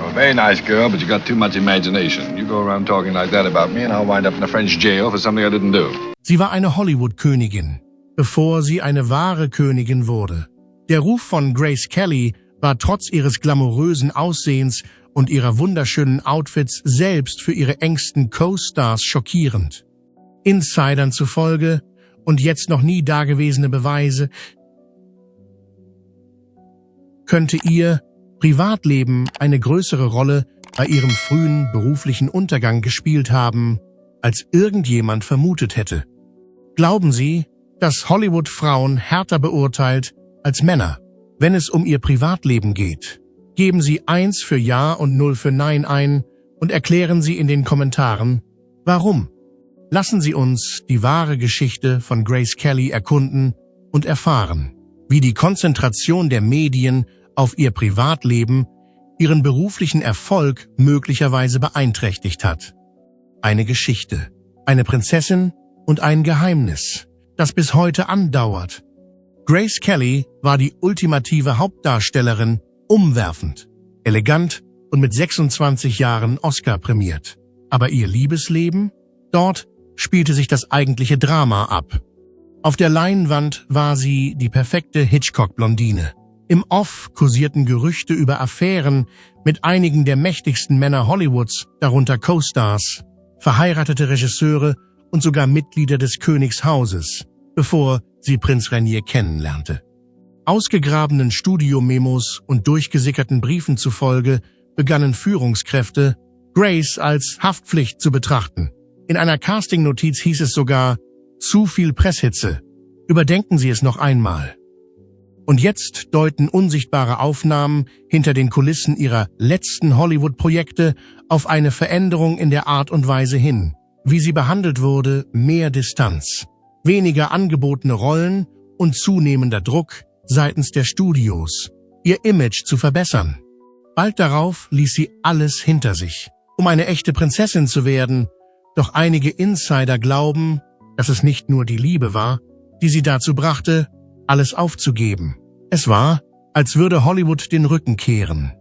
You're a very nice girl, but you got too much imagination. You go around talking like that about me and I'll wind up in a French jail for something I didn't do. Sie war eine Hollywood-Königin, bevor sie eine wahre Königin wurde. Der Ruf von Grace Kelly war trotz ihres glamourösen Aussehens und ihrer wunderschönen Outfits selbst für ihre engsten Co-Stars schockierend. Insidern zufolge und jetzt noch nie dagewesene Beweise könnte ihr Privatleben eine größere Rolle bei ihrem frühen beruflichen Untergang gespielt haben, als irgendjemand vermutet hätte. Glauben Sie, dass Hollywood Frauen härter beurteilt als Männer, wenn es um ihr Privatleben geht? Geben Sie 1 für Ja und 0 für Nein ein und erklären Sie in den Kommentaren, warum. Lassen Sie uns die wahre Geschichte von Grace Kelly erkunden und erfahren, wie die Konzentration der Medien auf ihr Privatleben ihren beruflichen Erfolg möglicherweise beeinträchtigt hat. Eine Geschichte, eine Prinzessin und ein Geheimnis, das bis heute andauert. Grace Kelly war die ultimative Hauptdarstellerin, umwerfend, elegant und mit 26 Jahren Oscar prämiert. Aber ihr Liebesleben? Dort spielte sich das eigentliche Drama ab. Auf der Leinwand war sie die perfekte Hitchcock-Blondine. Im Off kursierten Gerüchte über Affären mit einigen der mächtigsten Männer Hollywoods, darunter Co-Stars, verheiratete Regisseure und sogar Mitglieder des Königshauses, bevor sie Prinz Rainier kennenlernte. Ausgegrabenen Studiomemos und durchgesickerten Briefen zufolge begannen Führungskräfte, Grace als Haftpflicht zu betrachten. In einer Casting-Notiz hieß es sogar, zu viel Presshitze. Überdenken Sie es noch einmal. Und jetzt deuten unsichtbare Aufnahmen hinter den Kulissen ihrer letzten Hollywood-Projekte auf eine Veränderung in der Art und Weise hin. Wie sie behandelt wurde, mehr Distanz, weniger angebotene Rollen und zunehmender Druck seitens der Studios, ihr Image zu verbessern. Bald darauf ließ sie alles hinter sich, um eine echte Prinzessin zu werden. Doch einige Insider glauben, dass es nicht nur die Liebe war, die sie dazu brachte, alles aufzugeben. Es war, als würde Hollywood den Rücken kehren.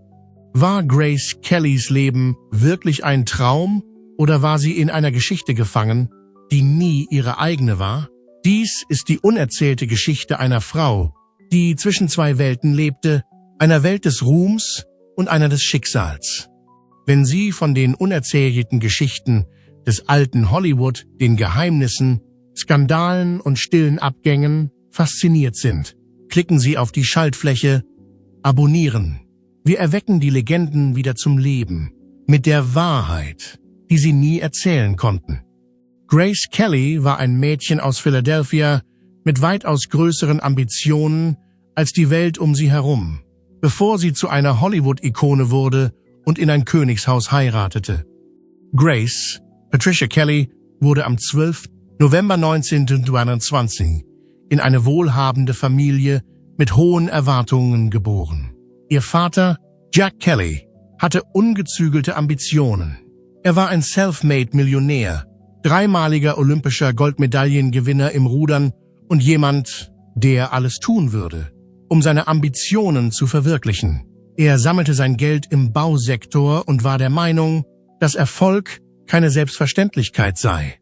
War Grace Kellys Leben wirklich ein Traum oder war sie in einer Geschichte gefangen, die nie ihre eigene war? Dies ist die unerzählte Geschichte einer Frau, die zwischen zwei Welten lebte, einer Welt des Ruhms und einer des Schicksals. Wenn Sie von den unerzählten Geschichten des alten Hollywood, den Geheimnissen, Skandalen und stillen Abgängen fasziniert sind, klicken Sie auf die Schaltfläche Abonnieren. Wir erwecken die Legenden wieder zum Leben, mit der Wahrheit, die sie nie erzählen konnten. Grace Kelly war ein Mädchen aus Philadelphia mit weitaus größeren Ambitionen als die Welt um sie herum, bevor sie zu einer Hollywood-Ikone wurde und in ein Königshaus heiratete. Grace Patricia Kelly wurde am 12. November 1921 in eine wohlhabende Familie mit hohen Erwartungen geboren. Ihr Vater, Jack Kelly, hatte ungezügelte Ambitionen. Er war ein Self-Made-Millionär, dreimaliger olympischer Goldmedaillengewinner im Rudern und jemand, der alles tun würde, um seine Ambitionen zu verwirklichen. Er sammelte sein Geld im Bausektor und war der Meinung, dass Erfolg keine Selbstverständlichkeit sei.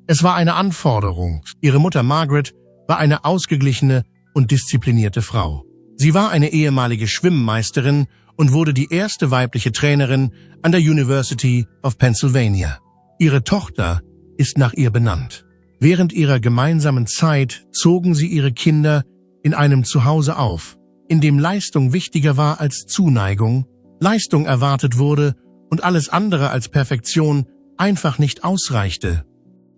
Es war eine Anforderung. Ihre Mutter Margaret war eine ausgeglichene und disziplinierte Frau. Sie war eine ehemalige Schwimmmeisterin und wurde die erste weibliche Trainerin an der University of Pennsylvania. Ihre Tochter ist nach ihr benannt. Während ihrer gemeinsamen Zeit zogen sie ihre Kinder in einem Zuhause auf, in dem Leistung wichtiger war als Zuneigung, Leistung erwartet wurde und alles andere als Perfektion einfach nicht ausreichte.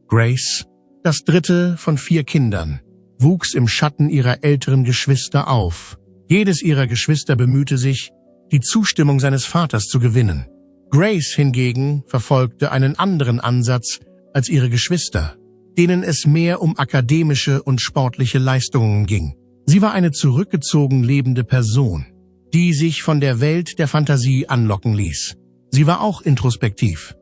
Grace, das dritte von 4 Kindern, wuchs im Schatten ihrer älteren Geschwister auf. Jedes ihrer Geschwister bemühte sich, die Zustimmung seines Vaters zu gewinnen. Grace hingegen verfolgte einen anderen Ansatz als ihre Geschwister, denen es mehr um akademische und sportliche Leistungen ging. Sie war eine zurückgezogen lebende Person, die sich von der Welt der Fantasie anlocken ließ. Sie war auch introspektiv.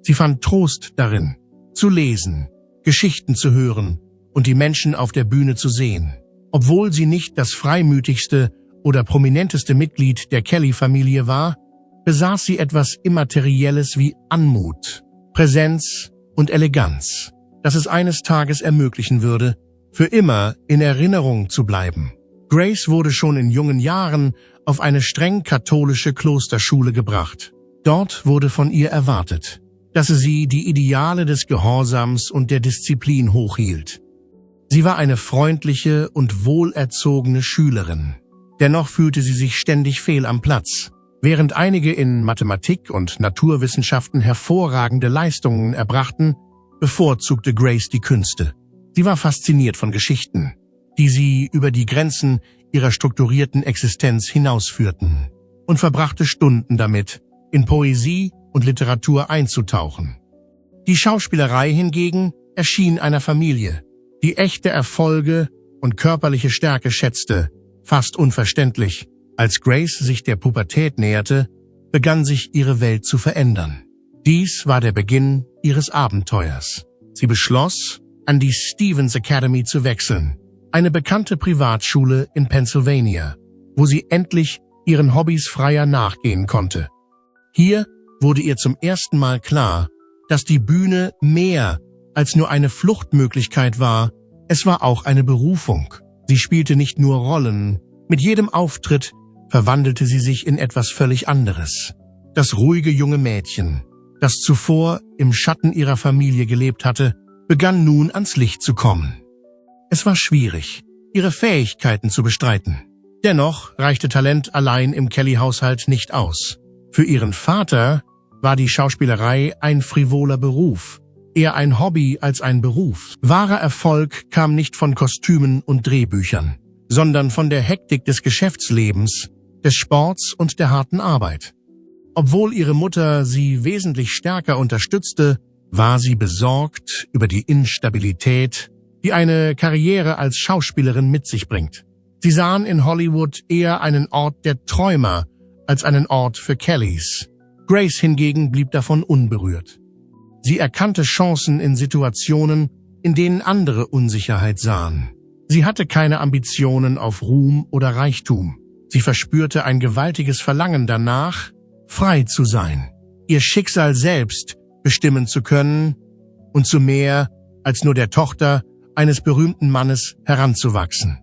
Sie fand Trost darin, zu lesen, Geschichten zu hören und die Menschen auf der Bühne zu sehen. Obwohl sie nicht das freimütigste oder prominenteste Mitglied der Kelly-Familie war, besaß sie etwas Immaterielles wie Anmut, Präsenz und Eleganz, das es eines Tages ermöglichen würde, für immer in Erinnerung zu bleiben. Grace wurde schon in jungen Jahren auf eine streng katholische Klosterschule gebracht. Dort wurde von ihr erwartet, dass sie die Ideale des Gehorsams und der Disziplin hochhielt. Sie war eine freundliche und wohlerzogene Schülerin. Dennoch fühlte sie sich ständig fehl am Platz. Während einige in Mathematik und Naturwissenschaften hervorragende Leistungen erbrachten, bevorzugte Grace die Künste. Sie war fasziniert von Geschichten, die sie über die Grenzen ihrer strukturierten Existenz hinausführten, und verbrachte Stunden damit, in Poesie und Literatur einzutauchen. Die Schauspielerei hingegen erschien einer Familie, die echte Erfolge und körperliche Stärke schätzte. Fast unverständlich, als Grace sich der Pubertät näherte, begann sich ihre Welt zu verändern. Dies war der Beginn ihres Abenteuers. Sie beschloss, an die Stevens Academy zu wechseln, eine bekannte Privatschule in Pennsylvania, wo sie endlich ihren Hobbys freier nachgehen konnte. Hier wurde ihr zum ersten Mal klar, dass die Bühne mehr als nur eine Fluchtmöglichkeit war, es war auch eine Berufung. Sie spielte nicht nur Rollen, mit jedem Auftritt verwandelte sie sich in etwas völlig anderes. Das ruhige junge Mädchen, das zuvor im Schatten ihrer Familie gelebt hatte, begann nun ans Licht zu kommen. Es war schwierig, ihre Fähigkeiten zu bestreiten. Dennoch reichte Talent allein im Kelly-Haushalt nicht aus. Für ihren Vater war die Schauspielerei ein frivoler Beruf, eher ein Hobby als ein Beruf. Wahrer Erfolg kam nicht von Kostümen und Drehbüchern, sondern von der Hektik des Geschäftslebens, des Sports und der harten Arbeit. Obwohl ihre Mutter sie wesentlich stärker unterstützte, war sie besorgt über die Instabilität, die eine Karriere als Schauspielerin mit sich bringt. Sie sahen in Hollywood eher einen Ort der Träumer als einen Ort für Kellys. Grace hingegen blieb davon unberührt. Sie erkannte Chancen in Situationen, in denen andere Unsicherheit sahen. Sie hatte keine Ambitionen auf Ruhm oder Reichtum. Sie verspürte ein gewaltiges Verlangen danach, frei zu sein, ihr Schicksal selbst bestimmen zu können und zu mehr als nur der Tochter eines berühmten Mannes heranzuwachsen.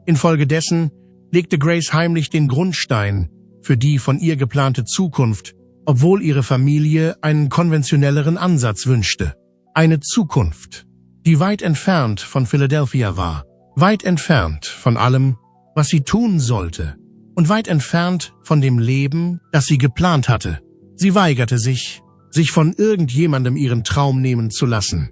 Infolgedessen legte Grace heimlich den Grundstein für die von ihr geplante Zukunft, obwohl ihre Familie einen konventionelleren Ansatz wünschte. Eine Zukunft, die weit entfernt von Philadelphia war, weit entfernt von allem, was sie tun sollte, und weit entfernt von dem Leben, das sie geplant hatte. Sie weigerte sich von irgendjemandem ihren Traum nehmen zu lassen.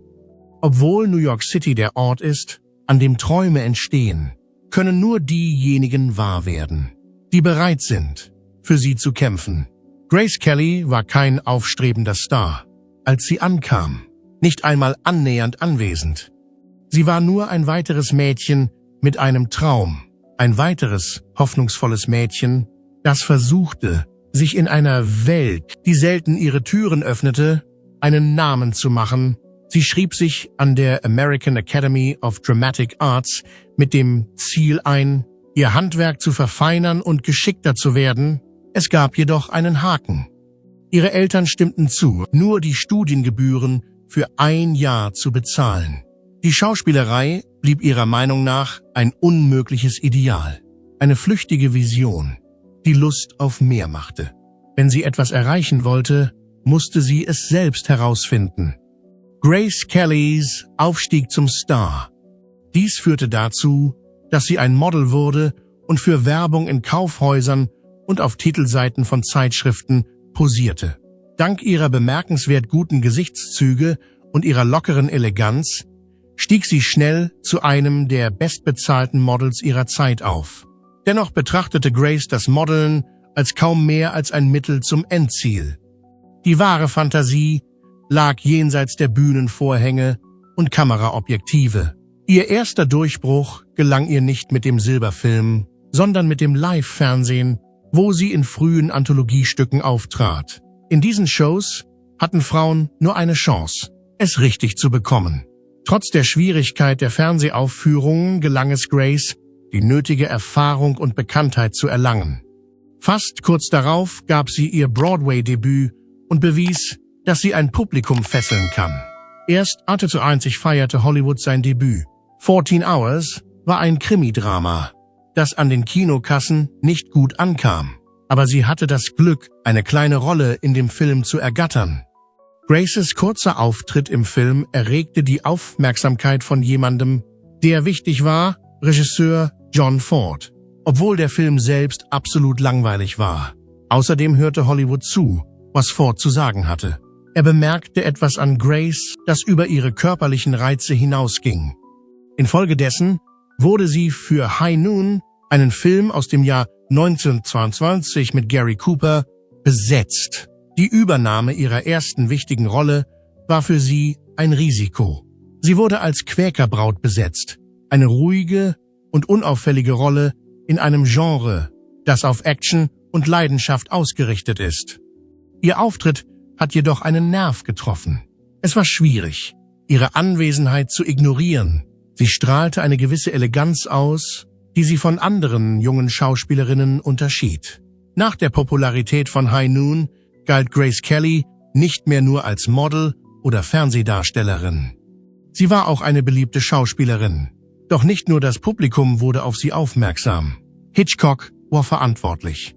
Obwohl New York City der Ort ist, an dem Träume entstehen, können nur diejenigen wahr werden, die bereit sind, für sie zu kämpfen. Grace Kelly war kein aufstrebender Star, als sie ankam, nicht einmal annähernd anwesend. Sie war nur ein weiteres Mädchen mit einem Traum, ein weiteres hoffnungsvolles Mädchen, das versuchte, sich in einer Welt, die selten ihre Türen öffnete, einen Namen zu machen. Sie schrieb sich an der American Academy of Dramatic Arts mit dem Ziel ein, ihr Handwerk zu verfeinern und geschickter zu werden. Es gab jedoch einen Haken. Ihre Eltern stimmten zu, nur die Studiengebühren für ein Jahr zu bezahlen. Die Schauspielerei blieb ihrer Meinung nach ein unmögliches Ideal, eine flüchtige Vision, die Lust auf mehr machte. Wenn sie etwas erreichen wollte, musste sie es selbst herausfinden. Grace Kellys Aufstieg zum Star. Dies führte dazu, dass sie ein Model wurde und für Werbung in Kaufhäusern und auf Titelseiten von Zeitschriften posierte. Dank ihrer bemerkenswert guten Gesichtszüge und ihrer lockeren Eleganz stieg sie schnell zu einem der bestbezahlten Models ihrer Zeit auf. Dennoch betrachtete Grace das Modeln als kaum mehr als ein Mittel zum Endziel. Die wahre Fantasie lag jenseits der Bühnenvorhänge und Kameraobjektive. Ihr erster Durchbruch gelang ihr nicht mit dem Silberfilm, sondern mit dem Live-Fernsehen, wo sie in frühen Anthologiestücken auftrat. In diesen Shows hatten Frauen nur eine Chance, es richtig zu bekommen. Trotz der Schwierigkeit der Fernsehaufführungen gelang es Grace, die nötige Erfahrung und Bekanntheit zu erlangen. Fast kurz darauf gab sie ihr Broadway-Debüt und bewies, dass sie ein Publikum fesseln kann. Erst 1991 feierte Hollywood sein Debüt. 14 Hours war ein Krimidrama, das an den Kinokassen nicht gut ankam. Aber sie hatte das Glück, eine kleine Rolle in dem Film zu ergattern. Graces kurzer Auftritt im Film erregte die Aufmerksamkeit von jemandem, der wichtig war, Regisseur John Ford, obwohl der Film selbst absolut langweilig war. Außerdem hörte Hollywood zu, was Ford zu sagen hatte. Er bemerkte etwas an Grace, das über ihre körperlichen Reize hinausging. Infolgedessen wurde sie für High Noon, einen Film aus dem Jahr 1922 mit Gary Cooper, besetzt. Die Übernahme ihrer ersten wichtigen Rolle war für sie ein Risiko. Sie wurde als Quäkerbraut besetzt, eine ruhige und unauffällige Rolle in einem Genre, das auf Action und Leidenschaft ausgerichtet ist. Ihr Auftritt hat jedoch einen Nerv getroffen. Es war schwierig, ihre Anwesenheit zu ignorieren. Sie strahlte eine gewisse Eleganz aus, die sie von anderen jungen Schauspielerinnen unterschied. Nach der Popularität von High Noon galt Grace Kelly nicht mehr nur als Model oder Fernsehdarstellerin. Sie war auch eine beliebte Schauspielerin. Doch nicht nur das Publikum wurde auf sie aufmerksam. Hitchcock war verantwortlich.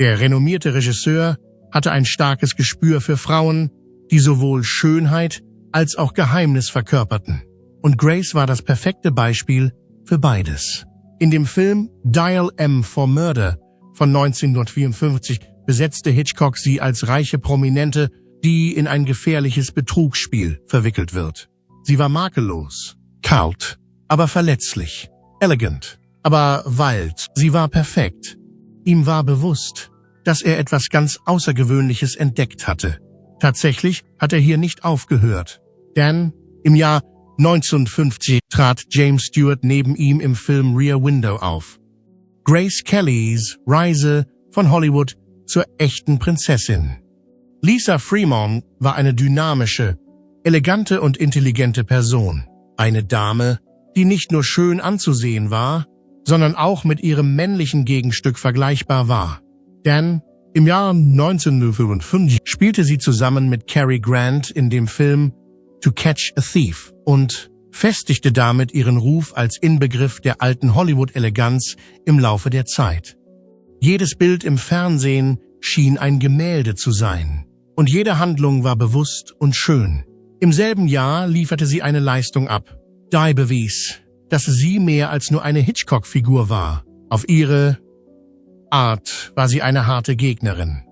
Der renommierte Regisseur hatte ein starkes Gespür für Frauen, die sowohl Schönheit als auch Geheimnis verkörperten. Und Grace war das perfekte Beispiel für beides. In dem Film Dial M for Murder von 1954 besetzte Hitchcock sie als reiche Prominente, die in ein gefährliches Betrugsspiel verwickelt wird. Sie war makellos, kalt, aber verletzlich, elegant, aber wild. Sie war perfekt. Ihm war bewusst, dass er etwas ganz Außergewöhnliches entdeckt hatte. Tatsächlich hat er hier nicht aufgehört, denn im Jahr 1950 trat James Stewart neben ihm im Film Rear Window auf. Grace Kellys Reise von Hollywood zur echten Prinzessin. Lisa Fremont war eine dynamische, elegante und intelligente Person. Eine Dame, die nicht nur schön anzusehen war, sondern auch mit ihrem männlichen Gegenstück vergleichbar war. Denn im Jahr 1955 spielte sie zusammen mit Cary Grant in dem Film To Catch a Thief und festigte damit ihren Ruf als Inbegriff der alten Hollywood-Eleganz im Laufe der Zeit. Jedes Bild im Fernsehen schien ein Gemälde zu sein, und jede Handlung war bewusst und schön. Im selben Jahr lieferte sie eine Leistung ab, die bewies, dass sie mehr als nur eine Hitchcock-Figur war. Auf ihre Art war sie eine harte Gegnerin.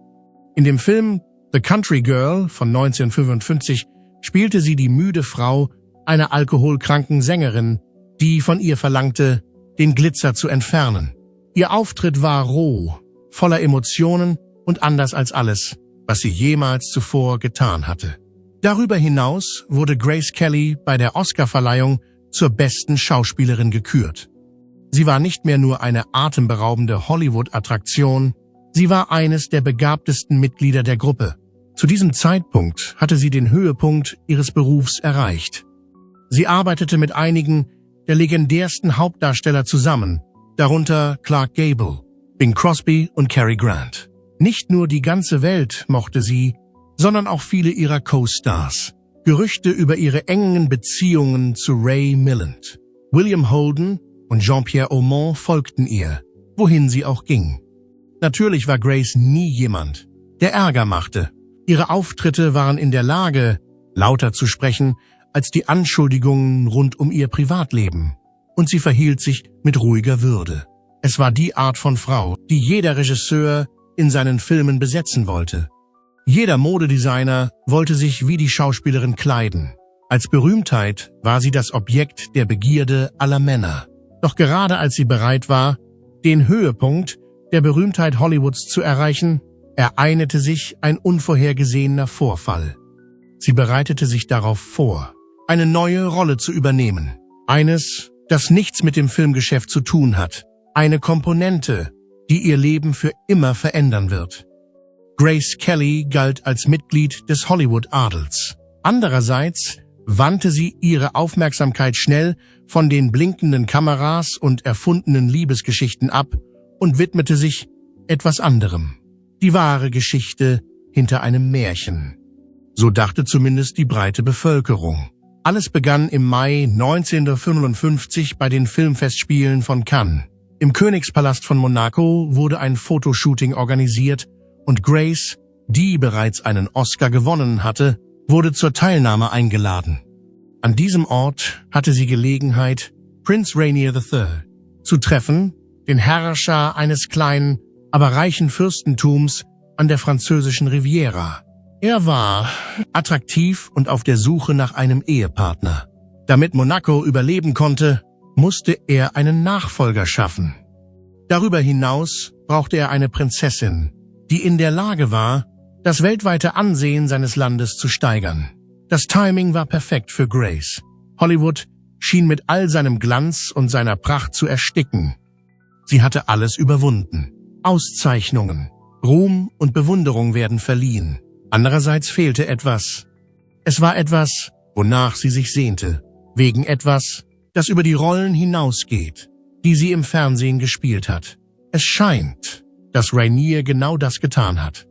In dem Film The Country Girl von 1955 spielte sie die müde Frau einer alkoholkranken Sängerin, die von ihr verlangte, den Glitzer zu entfernen. Ihr Auftritt war roh, voller Emotionen und anders als alles, was sie jemals zuvor getan hatte. Darüber hinaus wurde Grace Kelly bei der Oscarverleihung zur besten Schauspielerin gekürt. Sie war nicht mehr nur eine atemberaubende Hollywood-Attraktion, sie war eines der begabtesten Mitglieder der Gruppe. Zu diesem Zeitpunkt hatte sie den Höhepunkt ihres Berufs erreicht. Sie arbeitete mit einigen der legendärsten Hauptdarsteller zusammen, darunter Clark Gable, Bing Crosby und Cary Grant. Nicht nur die ganze Welt mochte sie, sondern auch viele ihrer Co-Stars. Gerüchte über ihre engen Beziehungen zu Ray Milland, William Holden und Jean-Pierre Aumont folgten ihr, wohin sie auch ging. Natürlich war Grace nie jemand, der Ärger machte. Ihre Auftritte waren in der Lage, lauter zu sprechen als die Anschuldigungen rund um ihr Privatleben. Und sie verhielt sich mit ruhiger Würde. Es war die Art von Frau, die jeder Regisseur in seinen Filmen besetzen wollte. Jeder Modedesigner wollte sich wie die Schauspielerin kleiden. Als Berühmtheit war sie das Objekt der Begierde aller Männer. Doch gerade als sie bereit war, den Höhepunkt der Berühmtheit Hollywoods zu erreichen, ereignete sich ein unvorhergesehener Vorfall. Sie bereitete sich darauf vor, eine neue Rolle zu übernehmen. Eines, das nichts mit dem Filmgeschäft zu tun hat. Eine Komponente, die ihr Leben für immer verändern wird. Grace Kelly galt als Mitglied des Hollywood-Adels. Andererseits wandte sie ihre Aufmerksamkeit schnell von den blinkenden Kameras und erfundenen Liebesgeschichten ab und widmete sich etwas anderem. Die wahre Geschichte hinter einem Märchen. So dachte zumindest die breite Bevölkerung. Alles begann im Mai 1955 bei den Filmfestspielen von Cannes. Im Königspalast von Monaco wurde ein Fotoshooting organisiert und Grace, die bereits einen Oscar gewonnen hatte, wurde zur Teilnahme eingeladen. An diesem Ort hatte sie Gelegenheit, Prince Rainier III zu treffen, den Herrscher eines kleinen, aber reichen Fürstentums an der französischen Riviera. Er war attraktiv und auf der Suche nach einem Ehepartner. Damit Monaco überleben konnte, musste er einen Nachfolger schaffen. Darüber hinaus brauchte er eine Prinzessin, die in der Lage war, das weltweite Ansehen seines Landes zu steigern. Das Timing war perfekt für Grace. Hollywood schien mit all seinem Glanz und seiner Pracht zu ersticken. Sie hatte alles überwunden. Auszeichnungen, Ruhm und Bewunderung werden verliehen. Andererseits fehlte etwas. Es war etwas, wonach sie sich sehnte. Wegen etwas, das über die Rollen hinausgeht, die sie im Fernsehen gespielt hat. Es scheint, dass Rainier genau das getan hat.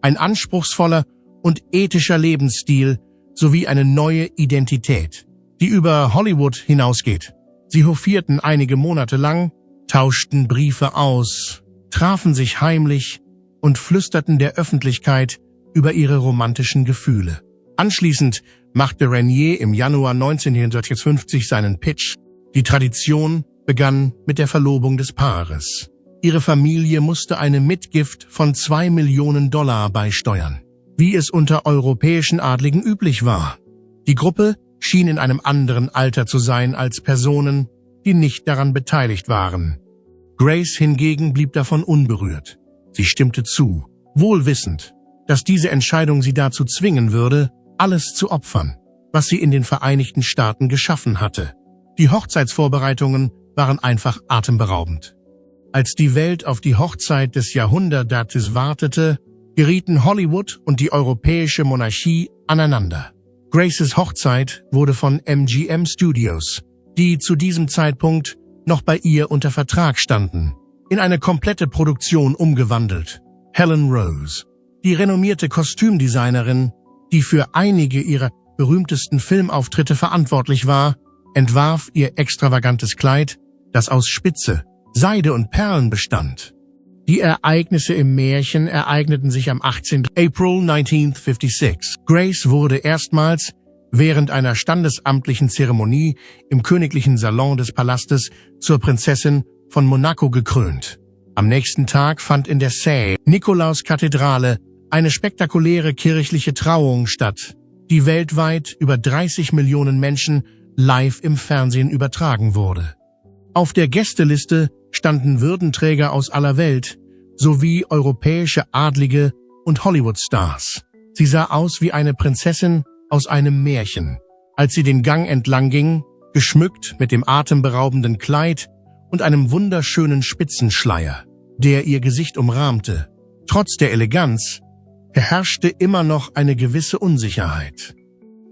Ein anspruchsvoller und ethischer Lebensstil sowie eine neue Identität, die über Hollywood hinausgeht. Sie hofierten einige Monate lang, tauschten Briefe aus, trafen sich heimlich und flüsterten der Öffentlichkeit über ihre romantischen Gefühle. Anschließend machte Rainier im Januar 1950 seinen Pitch. Die Tradition begann mit der Verlobung des Paares. Ihre Familie musste eine Mitgift von $2 Millionen beisteuern, wie es unter europäischen Adligen üblich war. Die Gruppe schien in einem anderen Alter zu sein als Personen, die nicht daran beteiligt waren. Grace hingegen blieb davon unberührt. Sie stimmte zu, wohl wissend, dass diese Entscheidung sie dazu zwingen würde, alles zu opfern, was sie in den Vereinigten Staaten geschaffen hatte. Die Hochzeitsvorbereitungen waren einfach atemberaubend. Als die Welt auf die Hochzeit des Jahrhunderts wartete, gerieten Hollywood und die europäische Monarchie aneinander. Graces Hochzeit wurde von MGM Studios, die zu diesem Zeitpunkt noch bei ihr unter Vertrag standen, in eine komplette Produktion umgewandelt. Helen Rose, die renommierte Kostümdesignerin, die für einige ihrer berühmtesten Filmauftritte verantwortlich war, entwarf ihr extravagantes Kleid, das aus Spitze, Seide und Perlen bestand. Die Ereignisse im Märchen ereigneten sich am 18. April 1956. Grace wurde erstmals während einer standesamtlichen Zeremonie im königlichen Salon des Palastes zur Prinzessin von Monaco gekrönt. Am nächsten Tag fand in der Saint-Nikolaus-Kathedrale eine spektakuläre kirchliche Trauung statt, die weltweit über 30 Millionen Menschen live im Fernsehen übertragen wurde. Auf der Gästeliste standen Würdenträger aus aller Welt sowie europäische Adlige und Hollywood-Stars. Sie sah aus wie eine Prinzessin aus einem Märchen, als sie den Gang entlang ging, geschmückt mit dem atemberaubenden Kleid und einem wunderschönen Spitzenschleier, der ihr Gesicht umrahmte. Trotz der Eleganz herrschte immer noch eine gewisse Unsicherheit.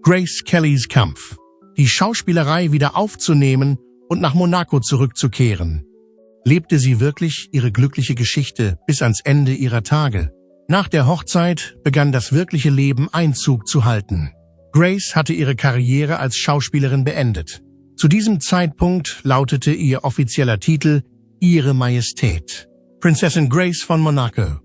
Grace Kellys Kampf, die Schauspielerei wieder aufzunehmen und nach Monaco zurückzukehren. Lebte sie wirklich ihre glückliche Geschichte bis ans Ende ihrer Tage? Nach der Hochzeit begann das wirkliche Leben Einzug zu halten. Grace hatte ihre Karriere als Schauspielerin beendet. Zu diesem Zeitpunkt lautete ihr offizieller Titel Ihre Majestät, Prinzessin Grace von Monaco.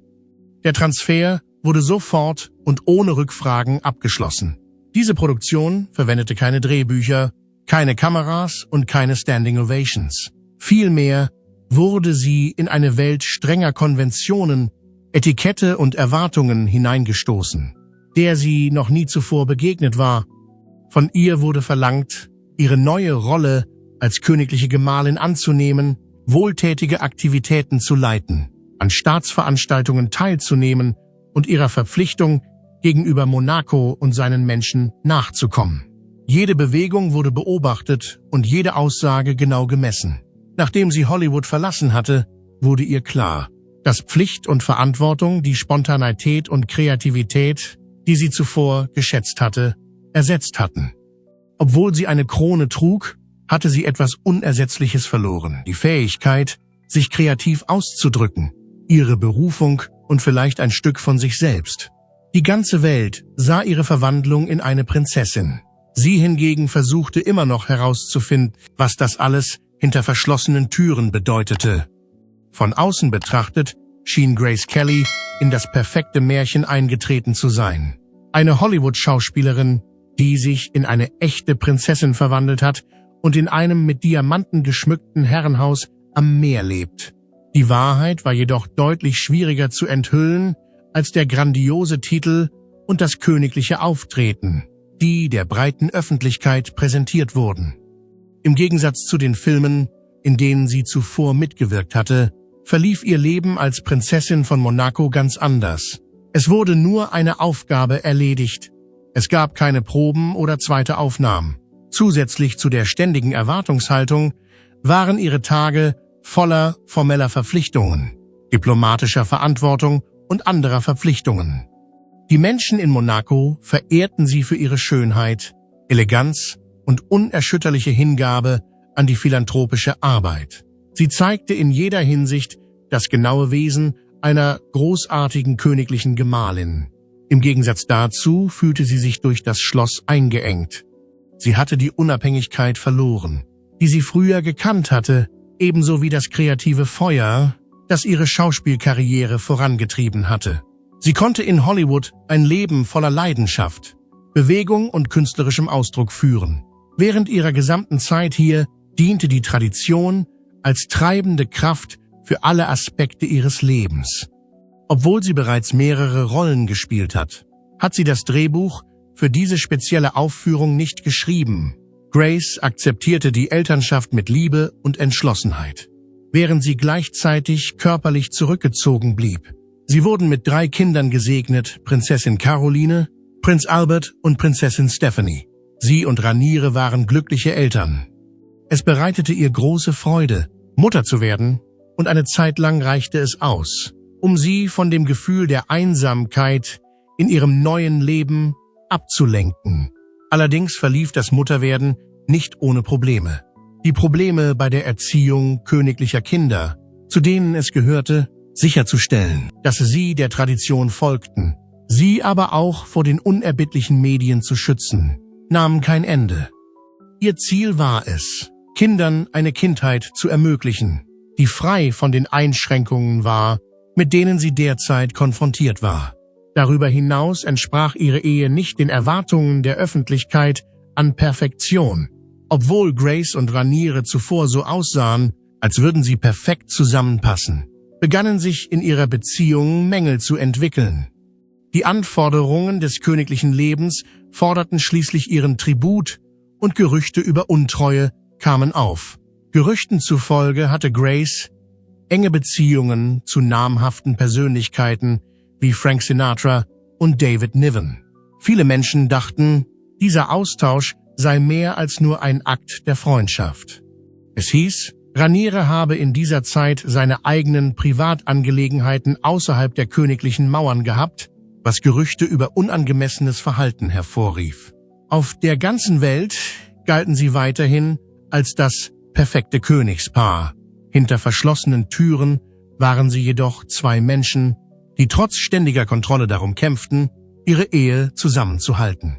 Der Transfer wurde sofort und ohne Rückfragen abgeschlossen. Diese Produktion verwendete keine Drehbücher, keine Kameras und keine Standing Ovations. Vielmehr wurde sie in eine Welt strenger Konventionen, Etikette und Erwartungen hineingestoßen, der sie noch nie zuvor begegnet war. Von ihr wurde verlangt, ihre neue Rolle als königliche Gemahlin anzunehmen, wohltätige Aktivitäten zu leiten, an Staatsveranstaltungen teilzunehmen und ihrer Verpflichtung gegenüber Monaco und seinen Menschen nachzukommen. Jede Bewegung wurde beobachtet und jede Aussage genau gemessen. Nachdem sie Hollywood verlassen hatte, wurde ihr klar, dass Pflicht und Verantwortung die Spontanität und Kreativität, die sie zuvor geschätzt hatte, ersetzt hatten. Obwohl sie eine Krone trug, hatte sie etwas Unersetzliches verloren, die Fähigkeit, sich kreativ auszudrücken. ihre Berufung und vielleicht ein Stück von sich selbst. Die ganze Welt sah ihre Verwandlung in eine Prinzessin. Sie hingegen versuchte immer noch herauszufinden, was das alles hinter verschlossenen Türen bedeutete. Von außen betrachtet schien Grace Kelly in das perfekte Märchen eingetreten zu sein. Eine Hollywood-Schauspielerin, die sich in eine echte Prinzessin verwandelt hat und in einem mit Diamanten geschmückten Herrenhaus am Meer lebt. Die Wahrheit war jedoch deutlich schwieriger zu enthüllen als der grandiose Titel und das königliche Auftreten, die der breiten Öffentlichkeit präsentiert wurden. Im Gegensatz zu den Filmen, in denen sie zuvor mitgewirkt hatte, verlief ihr Leben als Prinzessin von Monaco ganz anders. Es wurde nur eine Aufgabe erledigt. Es gab keine Proben oder zweite Aufnahmen. Zusätzlich zu der ständigen Erwartungshaltung waren ihre Tage voller formeller Verpflichtungen, diplomatischer Verantwortung und anderer Verpflichtungen. Die Menschen in Monaco verehrten sie für ihre Schönheit, Eleganz und unerschütterliche Hingabe an die philanthropische Arbeit. Sie zeigte in jeder Hinsicht das genaue Wesen einer großartigen königlichen Gemahlin. Im Gegensatz dazu fühlte sie sich durch das Schloss eingeengt. Sie hatte die Unabhängigkeit verloren, die sie früher gekannt hatte, ebenso wie das kreative Feuer, das ihre Schauspielkarriere vorangetrieben hatte. Sie konnte in Hollywood ein Leben voller Leidenschaft, Bewegung und künstlerischem Ausdruck führen. Während ihrer gesamten Zeit hier diente die Tradition als treibende Kraft für alle Aspekte ihres Lebens. Obwohl sie bereits mehrere Rollen gespielt hat, hat sie das Drehbuch für diese spezielle Aufführung nicht geschrieben. Grace akzeptierte die Elternschaft mit Liebe und Entschlossenheit, während sie gleichzeitig körperlich zurückgezogen blieb. Sie wurden mit 3 Kindern gesegnet, Prinzessin Caroline, Prinz Albert und Prinzessin Stephanie. Sie und Raniere waren glückliche Eltern. Es bereitete ihr große Freude, Mutter zu werden, und eine Zeit lang reichte es aus, um sie von dem Gefühl der Einsamkeit in ihrem neuen Leben abzulenken. Allerdings verlief das Mutterwerden nicht ohne Probleme. Die Probleme bei der Erziehung königlicher Kinder, zu denen es gehörte, sicherzustellen, dass sie der Tradition folgten, sie aber auch vor den unerbittlichen Medien zu schützen, nahmen kein Ende. Ihr Ziel war es, Kindern eine Kindheit zu ermöglichen, die frei von den Einschränkungen war, mit denen sie derzeit konfrontiert war. Darüber hinaus entsprach ihre Ehe nicht den Erwartungen der Öffentlichkeit an Perfektion. Obwohl Grace und Raniere zuvor so aussahen, als würden sie perfekt zusammenpassen, begannen sich in ihrer Beziehung Mängel zu entwickeln. Die Anforderungen des königlichen Lebens forderten schließlich ihren Tribut und Gerüchte über Untreue kamen auf. Gerüchten zufolge hatte Grace enge Beziehungen zu namhaften Persönlichkeiten wie Frank Sinatra und David Niven. Viele Menschen dachten, dieser Austausch sei mehr als nur ein Akt der Freundschaft. Es hieß, Raniere habe in dieser Zeit seine eigenen Privatangelegenheiten außerhalb der königlichen Mauern gehabt, was Gerüchte über unangemessenes Verhalten hervorrief. Auf der ganzen Welt galten sie weiterhin als das perfekte Königspaar. Hinter verschlossenen Türen waren sie jedoch 2 Menschen, die trotz ständiger Kontrolle darum kämpften, ihre Ehe zusammenzuhalten.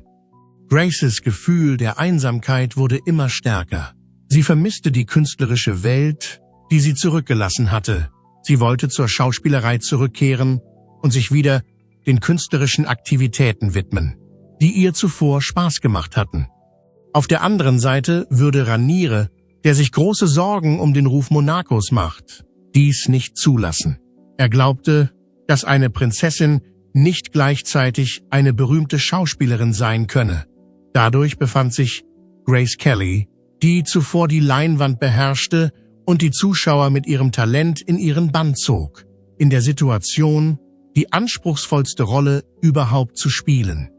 Graces Gefühl der Einsamkeit wurde immer stärker. Sie vermisste die künstlerische Welt, die sie zurückgelassen hatte. Sie wollte zur Schauspielerei zurückkehren und sich wieder den künstlerischen Aktivitäten widmen, die ihr zuvor Spaß gemacht hatten. Auf der anderen Seite würde Raniere, der sich große Sorgen um den Ruf Monacos macht, dies nicht zulassen. Er glaubte, dass eine Prinzessin nicht gleichzeitig eine berühmte Schauspielerin sein könne. Dadurch befand sich Grace Kelly, die zuvor die Leinwand beherrschte und die Zuschauer mit ihrem Talent in ihren Bann zog, in der Situation, die anspruchsvollste Rolle überhaupt zu spielen.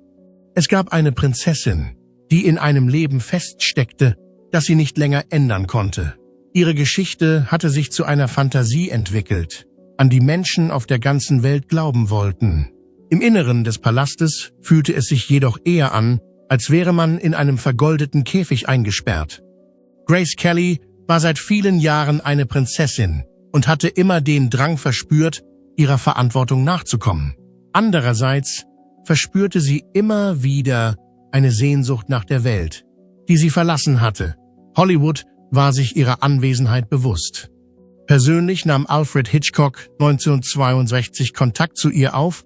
Es gab eine Prinzessin, die in einem Leben feststeckte, das sie nicht länger ändern konnte. Ihre Geschichte hatte sich zu einer Fantasie entwickelt, an die Menschen auf der ganzen Welt glauben wollten. Im Inneren des Palastes fühlte es sich jedoch eher an, als wäre man in einem vergoldeten Käfig eingesperrt. Grace Kelly war seit vielen Jahren eine Prinzessin und hatte immer den Drang verspürt, ihrer Verantwortung nachzukommen. Andererseits verspürte sie immer wieder eine Sehnsucht nach der Welt, die sie verlassen hatte. Hollywood war sich ihrer Anwesenheit bewusst. Persönlich nahm Alfred Hitchcock 1962 Kontakt zu ihr auf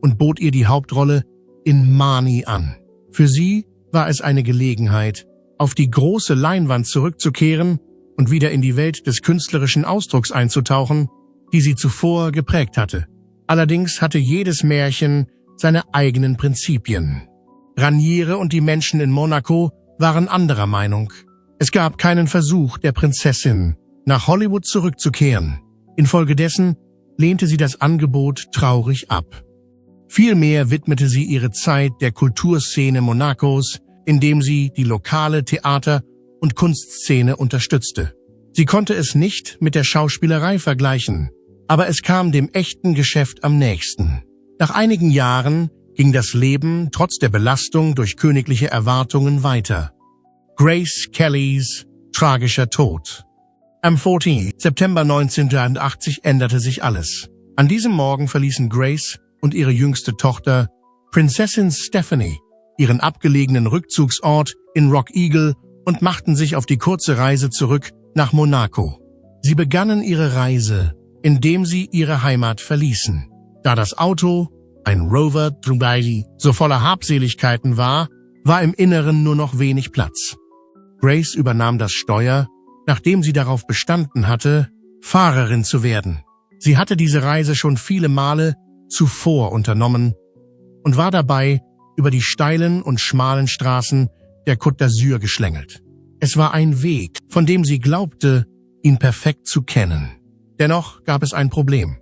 und bot ihr die Hauptrolle in Marnie an. Für sie war es eine Gelegenheit, auf die große Leinwand zurückzukehren und wieder in die Welt des künstlerischen Ausdrucks einzutauchen, die sie zuvor geprägt hatte. Allerdings hatte jedes Märchen seine eigenen Prinzipien. Raniere und die Menschen in Monaco waren anderer Meinung. Es gab keinen Versuch der Prinzessin, nach Hollywood zurückzukehren. Infolgedessen lehnte sie das Angebot traurig ab. Vielmehr widmete sie ihre Zeit der Kulturszene Monacos, indem sie die lokale Theater- und Kunstszene unterstützte. Sie konnte es nicht mit der Schauspielerei vergleichen, aber es kam dem echten Geschäft am nächsten. Nach einigen Jahren ging das Leben trotz der Belastung durch königliche Erwartungen weiter. Grace Kellys tragischer Tod. Am 14. September 1980 änderte sich alles. An diesem Morgen verließen Grace und ihre jüngste Tochter, Prinzessin Stephanie, ihren abgelegenen Rückzugsort in Rock Eagle und machten sich auf die kurze Reise zurück nach Monaco. Sie begannen ihre Reise, indem sie ihre Heimat verließen. Da das Auto, ein Rover Trubai, so voller Habseligkeiten war im Inneren nur noch wenig Platz. Grace übernahm das Steuer, nachdem sie darauf bestanden hatte, Fahrerin zu werden. Sie hatte diese Reise schon viele Male zuvor unternommen und war dabei über die steilen und schmalen Straßen der Côte d'Azur geschlängelt. Es war ein Weg, von dem sie glaubte, ihn perfekt zu kennen. Dennoch gab es ein Problem.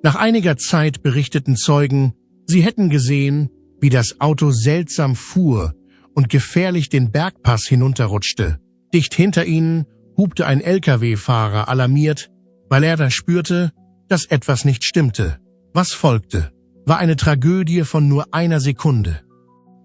Nach einiger Zeit berichteten Zeugen, sie hätten gesehen, wie das Auto seltsam fuhr und gefährlich den Bergpass hinunterrutschte. Dicht hinter ihnen hupte ein LKW-Fahrer alarmiert, weil er da spürte, dass etwas nicht stimmte. Was folgte, war eine Tragödie von nur einer Sekunde.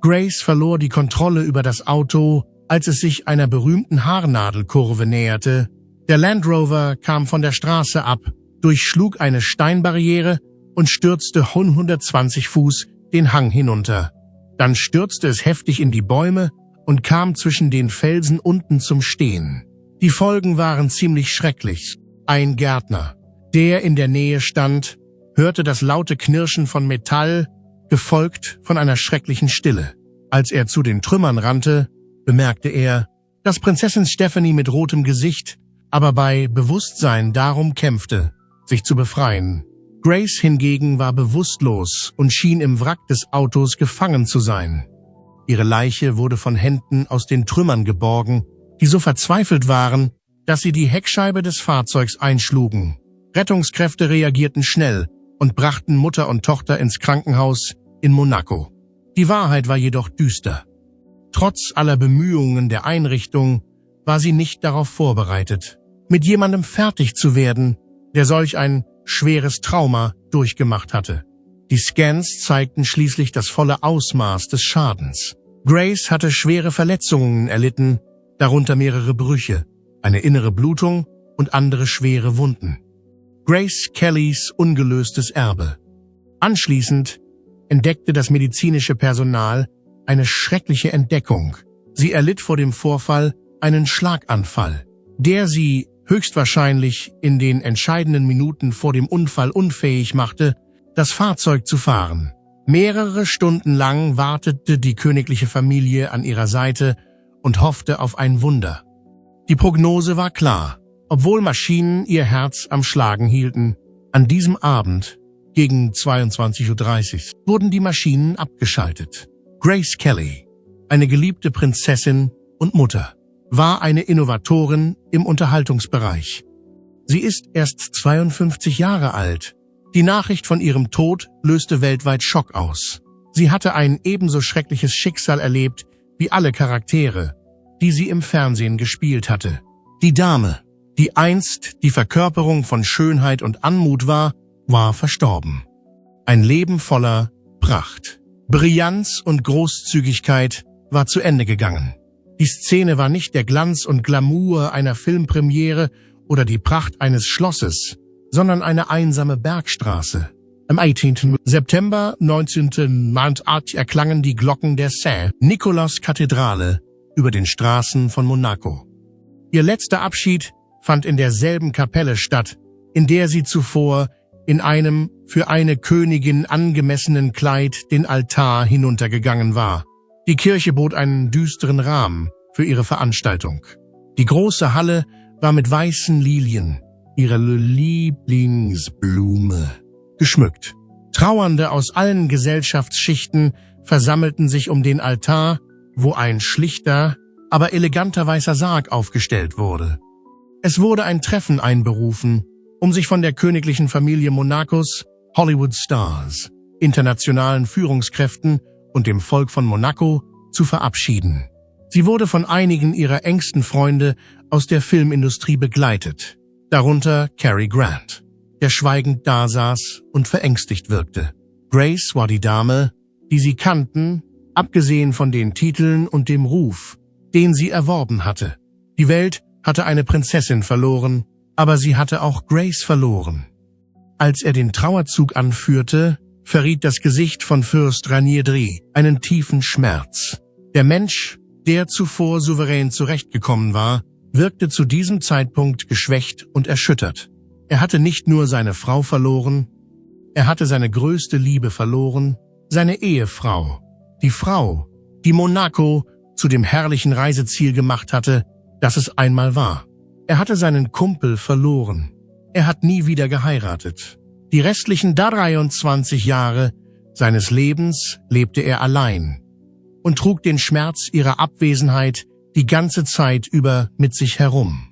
Grace verlor die Kontrolle über das Auto, als es sich einer berühmten Haarnadelkurve näherte. Der Land Rover kam von der Straße ab, durchschlug eine Steinbarriere und stürzte 120 Fuß den Hang hinunter. Dann stürzte es heftig in die Bäume und kam zwischen den Felsen unten zum Stehen. Die Folgen waren ziemlich schrecklich. Ein Gärtner, der in der Nähe stand, hörte das laute Knirschen von Metall, gefolgt von einer schrecklichen Stille. Als er zu den Trümmern rannte, bemerkte er, dass Prinzessin Stephanie mit rotem Gesicht, aber bei Bewusstsein darum kämpfte, sich zu befreien. Grace hingegen war bewusstlos und schien im Wrack des Autos gefangen zu sein. Ihre Leiche wurde von Händen aus den Trümmern geborgen, die so verzweifelt waren, dass sie die Heckscheibe des Fahrzeugs einschlugen. Rettungskräfte reagierten schnell und brachten Mutter und Tochter ins Krankenhaus in Monaco. Die Wahrheit war jedoch düster. Trotz aller Bemühungen der Einrichtung war sie nicht darauf vorbereitet, mit jemandem fertig zu werden, der solch ein schweres Trauma durchgemacht hatte. Die Scans zeigten schließlich das volle Ausmaß des Schadens. Grace hatte schwere Verletzungen erlitten, darunter mehrere Brüche, eine innere Blutung und andere schwere Wunden. Grace Kellys ungelöstes Erbe. Anschließend entdeckte das medizinische Personal eine schreckliche Entdeckung. Sie erlitt vor dem Vorfall einen Schlaganfall, der sie höchstwahrscheinlich in den entscheidenden Minuten vor dem Unfall unfähig machte, das Fahrzeug zu fahren. Mehrere Stunden lang wartete die königliche Familie an ihrer Seite und hoffte auf ein Wunder. Die Prognose war klar. Obwohl Maschinen ihr Herz am Schlagen hielten, an diesem Abend, gegen 22:30 Uhr, wurden die Maschinen abgeschaltet. Grace Kelly, eine geliebte Prinzessin und Mutter, war eine Innovatorin im Unterhaltungsbereich. Sie ist erst 52 Jahre alt. Die Nachricht von ihrem Tod löste weltweit Schock aus. Sie hatte ein ebenso schreckliches Schicksal erlebt wie alle Charaktere, die sie im Fernsehen gespielt hatte. Die Dame, die einst die Verkörperung von Schönheit und Anmut war verstorben. Ein Leben voller Pracht, Brillanz und Großzügigkeit war zu Ende gegangen. Die Szene war nicht der Glanz und Glamour einer Filmpremiere oder die Pracht eines Schlosses, sondern eine einsame Bergstraße. Am 18. September 1998 erklangen die Glocken der Saint-Nicolas-Kathedrale über den Straßen von Monaco. Ihr letzter Abschied fand in derselben Kapelle statt, in der sie zuvor in einem für eine Königin angemessenen Kleid den Altar hinuntergegangen war. Die Kirche bot einen düsteren Rahmen für ihre Veranstaltung. Die große Halle war mit weißen Lilien, ihrer Lieblingsblume, geschmückt. Trauernde aus allen Gesellschaftsschichten versammelten sich um den Altar, wo ein schlichter, aber eleganter weißer Sarg aufgestellt wurde. Es wurde ein Treffen einberufen, um sich von der königlichen Familie Monacos, Hollywood Stars, internationalen Führungskräften und dem Volk von Monaco zu verabschieden. Sie wurde von einigen ihrer engsten Freunde aus der Filmindustrie begleitet, darunter Cary Grant, der schweigend dasaß und verängstigt wirkte. Grace war die Dame, die sie kannten, abgesehen von den Titeln und dem Ruf, den sie erworben hatte. Die Welt hatte eine Prinzessin verloren, aber sie hatte auch Grace verloren. Als er den Trauerzug anführte, verriet das Gesicht von Fürst Ranier-Dri einen tiefen Schmerz. Der Mensch, der zuvor souverän zurechtgekommen war, wirkte zu diesem Zeitpunkt geschwächt und erschüttert. Er hatte nicht nur seine Frau verloren, er hatte seine größte Liebe verloren, seine Ehefrau. Die Frau, die Monaco zu dem herrlichen Reiseziel gemacht hatte, das es einmal war. Er hatte seinen Kumpel verloren. Er hat nie wieder geheiratet. Die restlichen 23 Jahre seines Lebens lebte er allein und trug den Schmerz ihrer Abwesenheit die ganze Zeit über mit sich herum.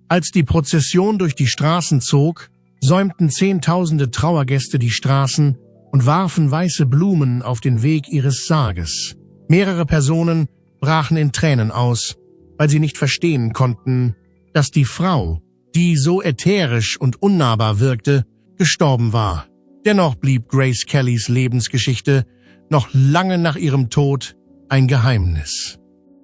Als die Prozession durch die Straßen zog, säumten Zehntausende Trauergäste die Straßen und warfen weiße Blumen auf den Weg ihres Sarges. Mehrere Personen brachen in Tränen aus, weil sie nicht verstehen konnten, dass die Frau, die so ätherisch und unnahbar wirkte, gestorben war. Dennoch blieb Grace Kellys Lebensgeschichte noch lange nach ihrem Tod ein Geheimnis.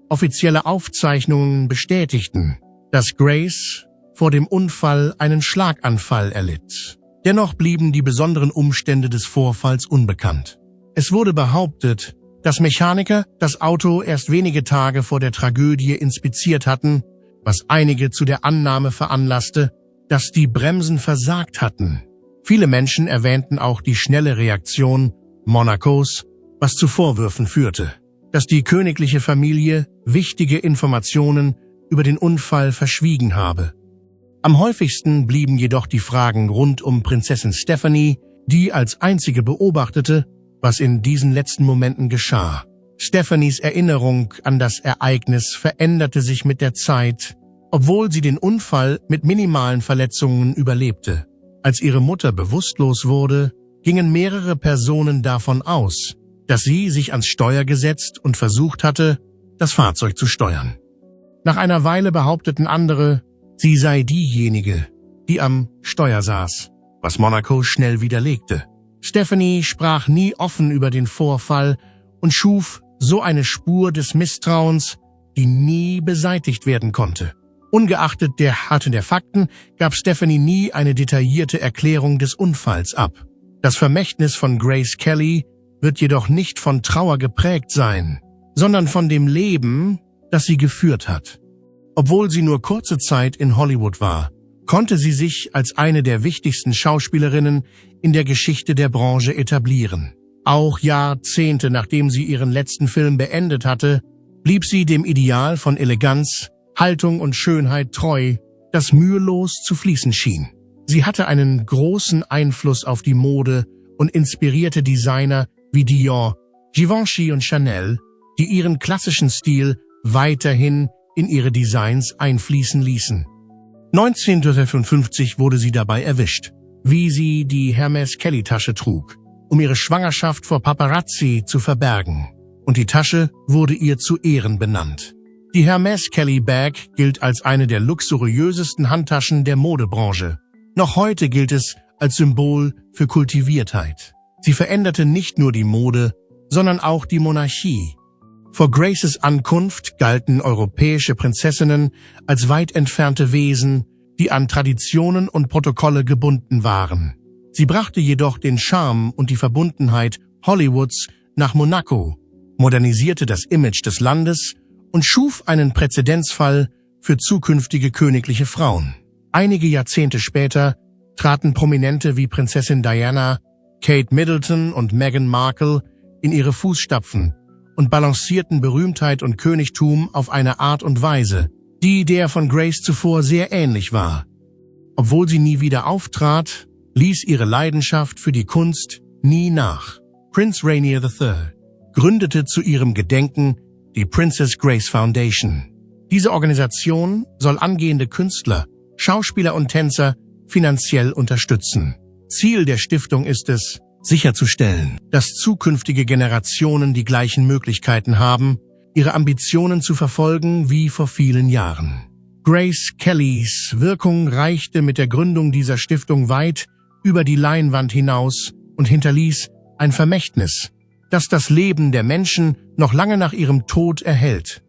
Offizielle Aufzeichnungen bestätigten, dass Grace vor dem Unfall einen Schlaganfall erlitt. Dennoch blieben die besonderen Umstände des Vorfalls unbekannt. Es wurde behauptet, dass Mechaniker das Auto erst wenige Tage vor der Tragödie inspiziert hatten, was einige zu der Annahme veranlasste, dass die Bremsen versagt hatten. Viele Menschen erwähnten auch die schnelle Reaktion Monacos, was zu Vorwürfen führte, dass die königliche Familie wichtige Informationen über den Unfall verschwiegen habe. Am häufigsten blieben jedoch die Fragen rund um Prinzessin Stephanie, die als einzige beobachtete, was in diesen letzten Momenten geschah. Stephanies Erinnerung an das Ereignis veränderte sich mit der Zeit, obwohl sie den Unfall mit minimalen Verletzungen überlebte. Als ihre Mutter bewusstlos wurde, gingen mehrere Personen davon aus, dass sie sich ans Steuer gesetzt und versucht hatte, das Fahrzeug zu steuern. Nach einer Weile behaupteten andere, sie sei diejenige, die am Steuer saß, was Monaco schnell widerlegte. Stephanie sprach nie offen über den Vorfall und schuf so eine Spur des Misstrauens, die nie beseitigt werden konnte. Ungeachtet der Härte der Fakten gab Stephanie nie eine detaillierte Erklärung des Unfalls ab. Das Vermächtnis von Grace Kelly wird jedoch nicht von Trauer geprägt sein, sondern von dem Leben, das sie geführt hat. Obwohl sie nur kurze Zeit in Hollywood war, konnte sie sich als eine der wichtigsten Schauspielerinnen in der Geschichte der Branche etablieren. Auch Jahrzehnte nachdem sie ihren letzten Film beendet hatte, blieb sie dem Ideal von Eleganz, Haltung und Schönheit treu, das mühelos zu fließen schien. Sie hatte einen großen Einfluss auf die Mode und inspirierte Designer wie Dior, Givenchy und Chanel, die ihren klassischen Stil weiterhin in ihre Designs einfließen ließen. 1955 wurde sie dabei erwischt, wie sie die Hermes Kelly-Tasche trug, um ihre Schwangerschaft vor Paparazzi zu verbergen. Und die Tasche wurde ihr zu Ehren benannt. Die Hermes Kelly Bag gilt als eine der luxuriösesten Handtaschen der Modebranche. Noch heute gilt es als Symbol für Kultiviertheit. Sie veränderte nicht nur die Mode, sondern auch die Monarchie. Vor Graces Ankunft galten europäische Prinzessinnen als weit entfernte Wesen, die an Traditionen und Protokolle gebunden waren. Sie brachte jedoch den Charme und die Verbundenheit Hollywoods nach Monaco, modernisierte das Image des Landes und schuf einen Präzedenzfall für zukünftige königliche Frauen. Einige Jahrzehnte später traten Prominente wie Prinzessin Diana, Kate Middleton und Meghan Markle in ihre Fußstapfen und balancierten Berühmtheit und Königtum auf eine Art und Weise, die der von Grace zuvor sehr ähnlich war. Obwohl sie nie wieder auftrat, ließ ihre Leidenschaft für die Kunst nie nach. Prince Rainier III gründete zu ihrem Gedenken die Princess Grace Foundation. Diese Organisation soll angehende Künstler, Schauspieler und Tänzer finanziell unterstützen. Ziel der Stiftung ist es, sicherzustellen, dass zukünftige Generationen die gleichen Möglichkeiten haben, ihre Ambitionen zu verfolgen wie vor vielen Jahren. Grace Kellys Wirkung reichte mit der Gründung dieser Stiftung weit über die Leinwand hinaus und hinterließ ein Vermächtnis, das das Leben der Menschen noch lange nach ihrem Tod erhält.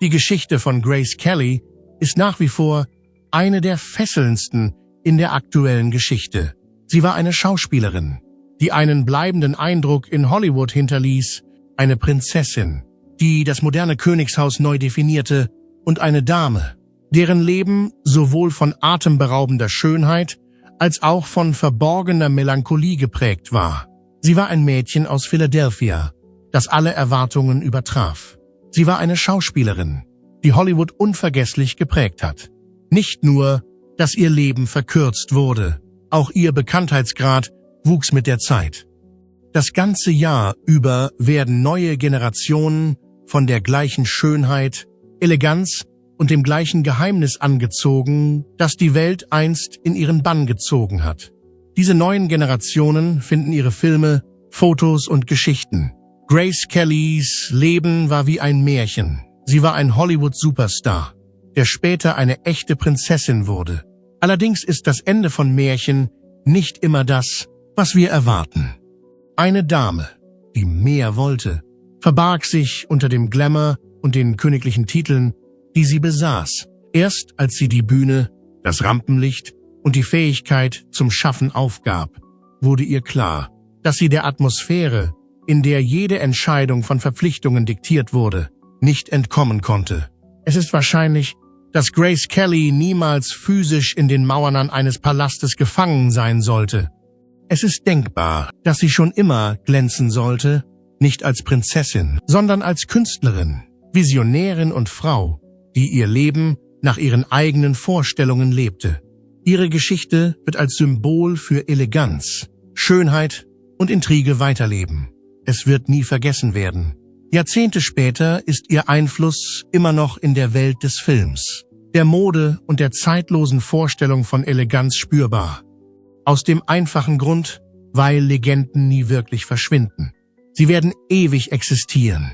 Die Geschichte von Grace Kelly ist nach wie vor eine der fesselndsten in der aktuellen Geschichte. Sie war eine Schauspielerin, die einen bleibenden Eindruck in Hollywood hinterließ, eine Prinzessin, die das moderne Königshaus neu definierte, und eine Dame, deren Leben sowohl von atemberaubender Schönheit als auch von verborgener Melancholie geprägt war. Sie war ein Mädchen aus Philadelphia, das alle Erwartungen übertraf. Sie war eine Schauspielerin, die Hollywood unvergesslich geprägt hat. Nicht nur, dass ihr Leben verkürzt wurde, auch ihr Bekanntheitsgrad wuchs mit der Zeit. Das ganze Jahr über werden neue Generationen von der gleichen Schönheit, Eleganz und dem gleichen Geheimnis angezogen, das die Welt einst in ihren Bann gezogen hat. Diese neuen Generationen finden ihre Filme, Fotos und Geschichten. Grace Kellys Leben war wie ein Märchen. Sie war ein Hollywood-Superstar, der später eine echte Prinzessin wurde. Allerdings ist das Ende von Märchen nicht immer das, was wir erwarten. Eine Dame, die mehr wollte, verbarg sich unter dem Glamour und den königlichen Titeln, die sie besaß. Erst als sie die Bühne, das Rampenlicht und die Fähigkeit zum Schaffen aufgab, wurde ihr klar, dass sie der Atmosphäre, in der jede Entscheidung von Verpflichtungen diktiert wurde, nicht entkommen konnte. Es ist wahrscheinlich, dass Grace Kelly niemals physisch in den Mauern eines Palastes gefangen sein sollte. Es ist denkbar, dass sie schon immer glänzen sollte, nicht als Prinzessin, sondern als Künstlerin, Visionärin und Frau, die ihr Leben nach ihren eigenen Vorstellungen lebte. Ihre Geschichte wird als Symbol für Eleganz, Schönheit und Intrige weiterleben. Es wird nie vergessen werden. Jahrzehnte später ist ihr Einfluss immer noch in der Welt des Films, der Mode und der zeitlosen Vorstellung von Eleganz spürbar. Aus dem einfachen Grund, weil Legenden nie wirklich verschwinden. Sie werden ewig existieren.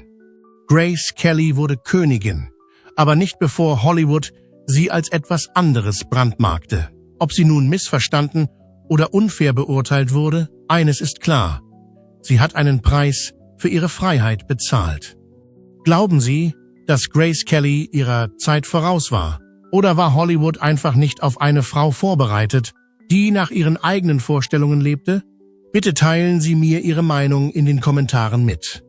Grace Kelly wurde Königin, aber nicht bevor Hollywood sie als etwas anderes brandmarkte. Ob sie nun missverstanden oder unfair beurteilt wurde, eines ist klar: Sie hat einen Preis für ihre Freiheit bezahlt. Glauben Sie, dass Grace Kelly ihrer Zeit voraus war? Oder war Hollywood einfach nicht auf eine Frau vorbereitet, die nach ihren eigenen Vorstellungen lebte? Bitte teilen Sie mir Ihre Meinung in den Kommentaren mit.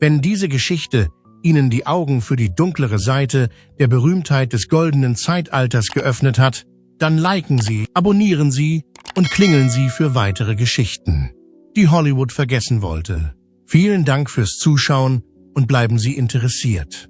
Wenn diese Geschichte Ihnen die Augen für die dunklere Seite der Berühmtheit des goldenen Zeitalters geöffnet hat, dann liken Sie, abonnieren Sie und klingeln Sie für weitere Geschichten, die Hollywood vergessen wollte. Vielen Dank fürs Zuschauen und bleiben Sie interessiert.